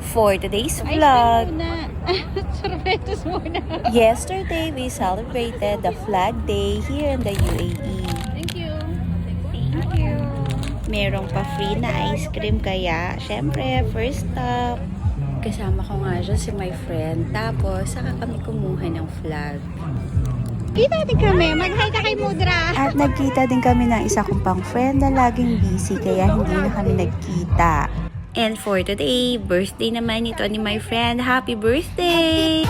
For today's vlog, Sorbetos muna. yesterday we celebrated the Flag Day here in the UAE. Thank you. Thank you. Merong pa free na ice cream kaya, syempre, first stop. Kasama ko nga siya si my friend. Tapos, saka kami kumuha ng flag. Kita din kami. Mag-hi ka kay Mudra. At nagkita din kami ng isa kong pang friend na laging busy kaya hindi na kami nagkita. And for today, birthday naman ito ni my friend. Happy birthday!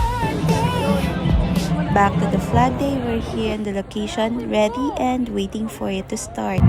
Back to the flag day, we're here in the location, ready and waiting for it to start.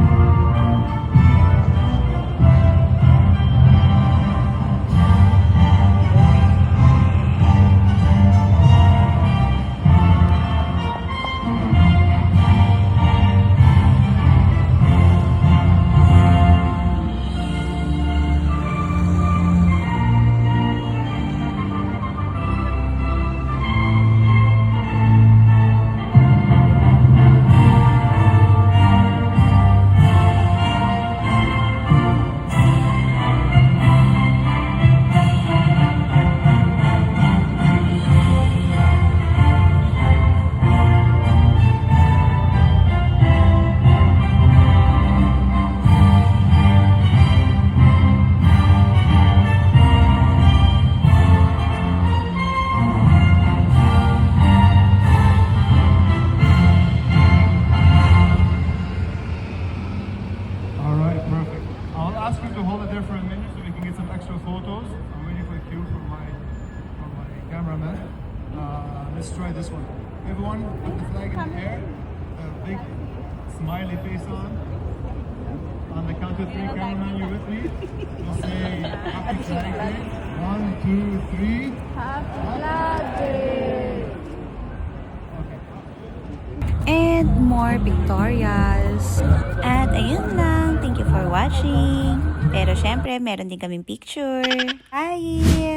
Perfect. I'll ask you to hold it there for a minute so we can get some extra photos. I'm waiting for a cue from my cameraman. Let's try this one. Everyone, put the flag in the air. A big smiley face on. On the count of three, cameraman, you with me? We'll say Happy Flag Day. 1, 2, 3. Happy Flag Day. And more pictorials. At ayun lang. Thank you for watching. Pero syempre, meron din kaming picture. Bye!